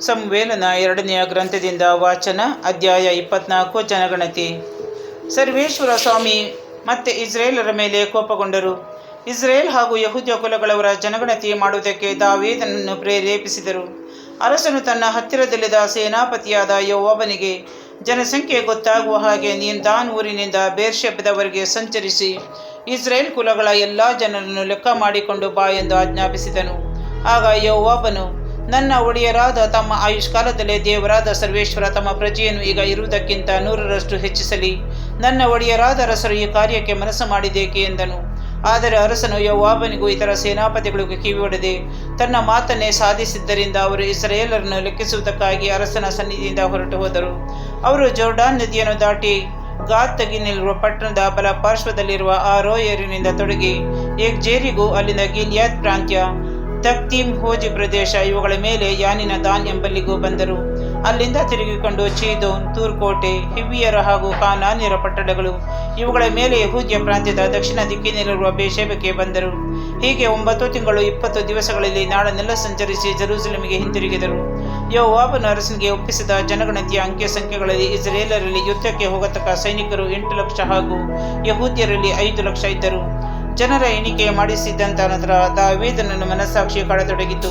ಸಮುವೇಲನ 2ನೇ ಗ್ರಂಥದಿಂದ ವಾಚನ. ಅಧ್ಯಾಯ 24. ಜನಗಣತಿ. ಸರ್ವೇಶ್ವರ ಸ್ವಾಮಿ ಮತ್ತೆ ಇಸ್ರೇಲರ ಮೇಲೆ ಕೋಪಗೊಂಡರು. ಇಸ್ರೇಲ್ ಹಾಗೂ ಯಹೂದ್ಯ ಕುಲಗಳವರ ಜನಗಣತಿ ಮಾಡುವುದಕ್ಕೆ ದಾವೀದನನ್ನು ಪ್ರೇರೇಪಿಸಿದರು. ಅರಸನು ತನ್ನ ಹತ್ತಿರದಲ್ಲಿದ್ದ ಸೇನಾಪತಿಯಾದ ಯೋವಾಬನಿಗೆ, ಜನಸಂಖ್ಯೆ ಗೊತ್ತಾಗುವ ಹಾಗೆ ನೀನು ದಾನ್ ಊರಿನಿಂದ ಬೇರ್ಷೆಬದವರೆಗೆ ಸಂಚರಿಸಿ ಇಸ್ರೇಲ್ ಕುಲಗಳ ಎಲ್ಲ ಜನರನ್ನು ಲೆಕ್ಕ ಮಾಡಿಕೊಂಡು ಬಾ ಎಂದು ಆಜ್ಞಾಪಿಸಿದನು. ಆಗ ಯೋವಾಬನು, ನನ್ನ ಒಡೆಯರಾದ ತಮ್ಮ ಆಯುಷ್ಕಾಲದಲ್ಲೇ ದೇವರಾದ ಸರ್ವೇಶ್ವರ ತಮ್ಮ ಪ್ರಜೆಯನ್ನು ಈಗ ಇರುವುದಕ್ಕಿಂತ 100ರಷ್ಟು ಹೆಚ್ಚಿಸಲಿ. ನನ್ನ ಒಡೆಯರಾದ ಅರಸರು ಈ ಕಾರ್ಯಕ್ಕೆ ಮನಸ್ಸು ಮಾಡಿದೇಕೆ ಎಂದನು. ಆದರೆ ಅರಸನು ಯೋವಾಬನಿಗೂ ಇತರ ಸೇನಾಪತಿಗಳಿಗೂ ಕಿವಿಯೊಡೆದೆ ತನ್ನ ಮಾತನ್ನೇ ಸಾಧಿಸಿದ್ದರಿಂದ ಅವರು ಇಸ್ರಾಯೇಲರನ್ನು ಲೆಕ್ಕಿಸುವುದಕ್ಕಾಗಿ ಅರಸನ ಸನ್ನಿಧಿಯಿಂದ ಹೊರಟು ಹೋದರು. ಅವರು ಜೋರ್ಡಾನ್ ನದಿಯನ್ನು ದಾಟಿ ಗಾದ್ ತಗ್ಗಿನಲ್ಲಿರುವ ಪಟ್ಟಣದ ಬಲ ಪಾರ್ಶ್ವದಲ್ಲಿರುವ ಆರೋಯರಿನಿಂದ ತೊಡಗಿ ಎಗ್ಜೇರಿಗೂ, ಅಲ್ಲಿಂದ ಗಿಲ್ಯಾದ್ ಪ್ರಾಂತ್ಯ, ತಕ್ತೀಮ್, ಹೋಜಿ ಪ್ರದೇಶ ಇವುಗಳ ಮೇಲೆ ಯಾನಿನ ದಾನ್ ಎಂಬಲ್ಲಿಗೂ ಬಂದರು. ಅಲ್ಲಿಂದ ತಿರುಗಿಕೊಂಡು ಚೀದೋನ್, ತೂರ್ಕೋಟೆ, ಹಿವ್ವಿಯರ ಹಾಗೂ ಕಾನಾನ್ಯರ ಪಟ್ಟಣಗಳು ಇವುಗಳ ಮೇಲೆ ಯಹೂದ್ಯ ಪ್ರಾಂತ್ಯದ ದಕ್ಷಿಣ ದಿಕ್ಕಿನಲ್ಲಿರುವ ಬೇಷೆಬಕ್ಕೆ ಬಂದರು. ಹೀಗೆ 9 ತಿಂಗಳು 20 ದಿವಸಗಳಲ್ಲಿ ನಾಡನ್ನೆಲ್ಲ ಸಂಚರಿಸಿ ಜೆರೂಸಲೇಮಿಗೆ ಹಿಂತಿರುಗಿದರು. ಯೋವಾಬನು ಅರಸನಿಗೆ ಒಪ್ಪಿಸಿದ ಜನಗಣತಿಯ ಅಂಕೆ ಸಂಖ್ಯೆಗಳಲ್ಲಿ ಇಸ್ರೇಲರಲ್ಲಿ ಯುದ್ಧಕ್ಕೆ ಹೋಗತಕ್ಕ ಸೈನಿಕರು 8 ಲಕ್ಷ ಹಾಗೂ ಯಹೂದ್ಯರಲ್ಲಿ 5 ಲಕ್ಷ ಇದ್ದರು. ಜನರ ಎಣಿಕೆ ಮಾಡಿಸಿದ್ದಂಥ ನಂತರ ದಾವೀದನನ್ನು ಮನಸ್ಸಾಕ್ಷಿ ಕಾಡತೊಡಗಿತು.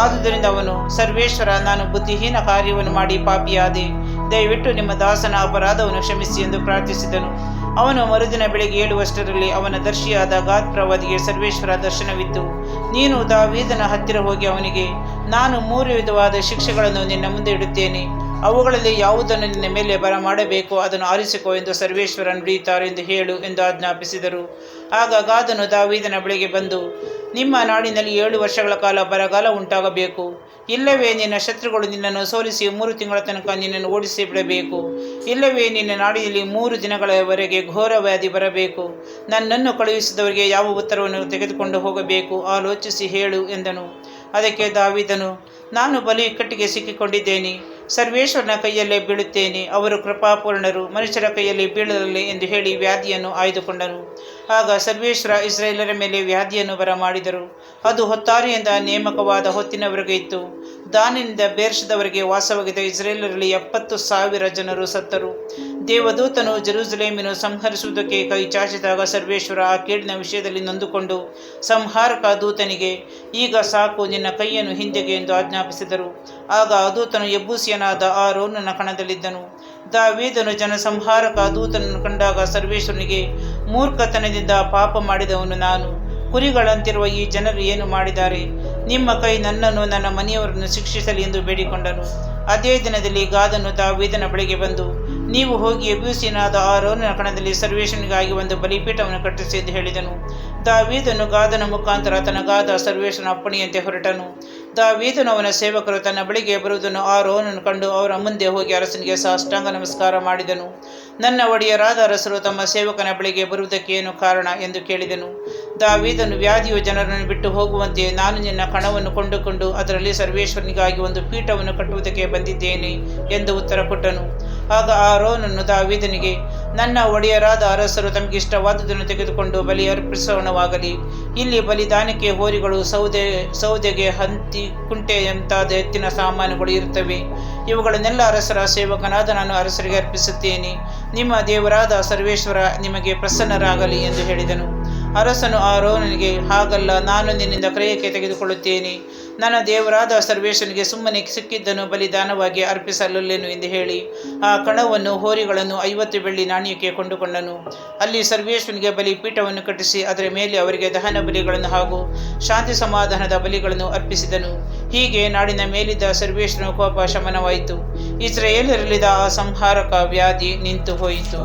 ಆದುದರಿಂದ ಅವನು, ಸರ್ವೇಶ್ವರ, ನಾನು ಬುದ್ಧಿಹೀನ ಕಾರ್ಯವನ್ನು ಮಾಡಿ ಪಾಪಿಯಾದೆ, ದಯವಿಟ್ಟು ನಿಮ್ಮ ದಾಸನ ಅಪರಾಧವನ್ನು ಕ್ಷಮಿಸಿ ಎಂದು ಪ್ರಾರ್ಥಿಸಿದನು. ಅವನು ಮರುದಿನ ಬೆಳಿಗ್ಗೆ 7 ಅವನ ದರ್ಶಿಯಾದ ಗಾದ್ ಪ್ರವಾದಿಗೆ ಸರ್ವೇಶ್ವರ ದರ್ಶನವಿತ್ತು. ನೀನು ದಾವೀದನ ಹತ್ತಿರ ಹೋಗಿ ಅವನಿಗೆ, ನಾನು 3 ವಿಧವಾದ ಶಿಕ್ಷೆಗಳನ್ನು ನಿನ್ನ ಮುಂದೆ ಇಡುತ್ತೇನೆ, ಅವುಗಳಲ್ಲಿ ಯಾವುದನ್ನು ನಿನ್ನ ಮೇಲೆ ಬರಮಾಡಬೇಕು ಅದನ್ನು ಆರಿಸಿಕೋ ಎಂದು ಸರ್ವೇಶ್ವರ ನುಡಿಯುತ್ತಾರೆ ಎಂದು ಹೇಳು ಎಂದು ಆಜ್ಞಾಪಿಸಿದರು. ಆಗ ಗಾದನು ದಾವೀದನ ಬಳಿಗೆ ಬಂದು, ನಿಮ್ಮ ನಾಡಿನಲ್ಲಿ 7 ವರ್ಷಗಳ ಕಾಲ ಬರಗಾಲ ಉಂಟಾಗಬೇಕು, ಇಲ್ಲವೇ ನಿನ್ನ ಶತ್ರುಗಳು ನಿನ್ನನ್ನು ಸೋಲಿಸಿ 3 ತಿಂಗಳ ತನಕ ನಿನ್ನನ್ನು ಓಡಿಸಿ ಬಿಡಬೇಕು, ಇಲ್ಲವೇ ನಿನ್ನ ನಾಡಿನಲ್ಲಿ 3 ದಿನಗಳವರೆಗೆ ಘೋರ ವ್ಯಾಧಿ ಬರಬೇಕು. ನನ್ನನ್ನು ಕಳುಹಿಸಿದವರಿಗೆ ಯಾವ ಉತ್ತರವನ್ನು ತೆಗೆದುಕೊಂಡು ಹೋಗಬೇಕು ಆಲೋಚಿಸಿ ಹೇಳು ಎಂದನು. ಅದಕ್ಕೆ ದಾವೀದನು, ನಾನು ಬಲು ಇಕ್ಕಟ್ಟಿಗೆ ಸಿಕ್ಕಿಕೊಂಡಿದ್ದೇನೆ, ಸರ್ವೇಶ್ವರನ ಕೈಯಲ್ಲೇ ಬೀಳುತ್ತೇನೆ, ಅವರು ಕೃಪಾಪೂರ್ಣರು, ಮನುಷ್ಯರ ಕೈಯಲ್ಲಿ ಬೀಳಲಿಲ್ಲ ಎಂದು ಹೇಳಿ ವ್ಯಾಧಿಯನ್ನು ಆಯ್ದುಕೊಂಡನು. ಆಗ ಸರ್ವೇಶ್ವರ ಇಸ್ರಾಯೇಲರ ಮೇಲೆ ವ್ಯಾಧಿಯನ್ನು ಬರಮಾಡಿದರು. ಅದು ಹೊತ್ತಾರೆಯಿಂದ ನೇಮಕವಾದ ಹೊತ್ತಿನವರೆಗೆ ಇತ್ತು. ದಾನಿನಿಂದ ಬೇರ್ಷದವರೆಗೆ ವಾಸವಾಗಿದ್ದ ಇಸ್ರಾಯೇಲರಲ್ಲಿ 70,000 ಜನರು ಸತ್ತರು. ದೇವದೂತನು ಜೆರೂಸಲೇಮಿನ ಸಂಹರಿಸುವುದಕ್ಕೆ ಕೈ ಚಾಚಿದಾಗ ಸರ್ವೇಶ್ವರ ಆ ಕೇಡಿನ ವಿಷಯದಲ್ಲಿ ನೊಂದುಕೊಂಡು ಸಂಹಾರಕ ದೂತನಿಗೆ, ಈಗ ಸಾಕು, ನಿನ್ನ ಕೈಯನ್ನು ಹಿಂದೆಗೆ ಎಂದು ಆಜ್ಞಾಪಿಸಿದರು. ಆಗ ಆ ದೂತನು ಯೆಬೂಸಿಯನಾದ ಆರೋನನ ಕಣದಲ್ಲಿದ್ದನು. ದಾವೀದನು ಜನಸಂಹಾರಕ ದೂತನನ್ನು ಕಂಡಾಗ ಸರ್ವೇಶ್ವರನಿಗೆ, ಮೂರ್ಖತನದಿಂದ ಪಾಪ ಮಾಡಿದವನು ನಾನು, ಕುರಿಗಳಂತಿರುವ ಈ ಜನರು ಏನು ಮಾಡಿದ್ದಾರೆ? ನಿಮ್ಮ ಕೈ ನನ್ನನ್ನು ನನ್ನ ಮನೆಯವರನ್ನು ಶಿಕ್ಷಿಸಲಿ ಎಂದು ಬೇಡಿಕೊಂಡನು. ಅದೇ ದಿನದಲ್ಲಿ ಗಾದನು ದಾವೀದನ ಬಳಿಗೆ ಬಂದು, ನೀವು ಹೋಗಿ ಯೆಬೂಸಿಯನಾದ ಆರೋನನ ಕಣದಲ್ಲಿ ಸರ್ವೇಶ್ವರನಿಗಾಗಿ ಒಂದು ಬಲಿಪೀಠವನ್ನು ಕಟ್ಟಿಸಿ ಎಂದು ಹೇಳಿದನು. ದಾವೀದನು ಗಾದನ ಮುಖಾಂತರ ತನಗಾದ ಸರ್ವೇಶ್ವರನ ಅಪ್ಪಣೆಯಂತೆ ಹೊರಟನು. ದಾವೀದನು ಅವನ ಸೇವಕರು ತನ್ನ ಬಳಿಗೆ ಬರುವುದನ್ನು ಆರೋನನು ಕಂಡು ಅವರ ಮುಂದೆ ಹೋಗಿ ಅರಸನಿಗೆ ಸಾಷ್ಟಾಂಗ ನಮಸ್ಕಾರ ಮಾಡಿದನು. ನನ್ನ ಒಡೆಯರಾದ ಅರಸರು ತಮ್ಮ ಸೇವಕನ ಬಳಿಗೆ ಬರುವುದಕ್ಕೆ ಏನು ಕಾರಣ ಎಂದು ಕೇಳಿದನು. ದಾವೀದನು, ವ್ಯಾಧಿಯು ಜನರನ್ನು ಬಿಟ್ಟು ಹೋಗುವಂತೆ ನಾನು ನಿನ್ನ ಕಣವನ್ನು ಕೊಂಡುಕೊಂಡು ಅದರಲ್ಲಿ ಸರ್ವೇಶ್ವರನಿಗಾಗಿ ಒಂದು ಪೀಠವನ್ನು ಕಟ್ಟುವುದಕ್ಕೆ ಬಂದಿದ್ದೇನೆ ಎಂದು ಉತ್ತರ ಕೊಟ್ಟನು. ಆಗ ಆರೋನನು ದಾವೀದನಿಗೆ, ನನ್ನ ಒಡೆಯರಾದ ಅರಸರು ತಮಗಿಷ್ಟವಾದುದನ್ನು ತೆಗೆದುಕೊಂಡು ಬಲಿ ಅರ್ಪಿಸೋಣವಾಗಲಿ. ಇಲ್ಲಿ ಬಲಿದಾನಕ್ಕೆ ಹೋರಿಗಳು, ಸೌದೆಗೆ ಹಂತಿ, ಕುಂಟೆಯಂತಾದ ಎತ್ತಿನ ಸಾಮಾನುಗಳು ಇರುತ್ತವೆ. ಇವುಗಳನ್ನೆಲ್ಲ ಅರಸರ ಸೇವಕನಾದ ನಾನು ಅರಸರಿಗೆ ಅರ್ಪಿಸುತ್ತೇನೆ. ನಿಮ್ಮ ದೇವರಾದ ಸರ್ವೇಶ್ವರ ನಿಮಗೆ ಪ್ರಸನ್ನರಾಗಲಿ ಎಂದು ಹೇಳಿದನು. ಅರಸನು ಆರೋನನಿಗೆ, ಹಾಗಲ್ಲ, ನಾನು ನಿನ್ನಿಂದ ಕ್ರಯಕ್ಕೆ ತೆಗೆದುಕೊಳ್ಳುತ್ತೇನೆ. ನನ್ನ ದೇವರಾದ ಸರ್ವೇಶ್ವರನಿಗೆ ಸುಮ್ಮನೆ ಸಿಕ್ಕಿದ್ದನ್ನು ಬಲಿದಾನವಾಗಿ ಅರ್ಪಿಸಲಲ್ಲೇನು ಎಂದು ಹೇಳಿ ಆ ಕಣವನ್ನು, ಹೋರಿಗಳನ್ನು 50 ಬೆಳ್ಳಿ ನಾಣ್ಯಕ್ಕೆ ಕೊಂಡುಕೊಂಡನು. ಅಲ್ಲಿ ಸರ್ವೇಶ್ವರನಿಗೆ ಬಲಿಪೀಠವನ್ನು ಕಟ್ಟಿಸಿ ಅದರ ಮೇಲೆ ಅವರಿಗೆ ದಹನ ಬಲಿಗಳನ್ನು ಹಾಗೂ ಶಾಂತಿ ಸಮಾಧಾನದ ಬಲಿಗಳನ್ನು ಅರ್ಪಿಸಿದನು. ಹೀಗೆ ನಾಡಿನ ಮೇಲಿದ್ದ ಸರ್ವೇಶ್ವರನ ಕೋಪ ಶಮನವಾಯಿತು. ಇಸ್ರಾಯೇಲರಲ್ಲಿದ್ದ ಆ ಸಂಹಾರಕ ವ್ಯಾಧಿ ನಿಂತು ಹೋಯಿತು.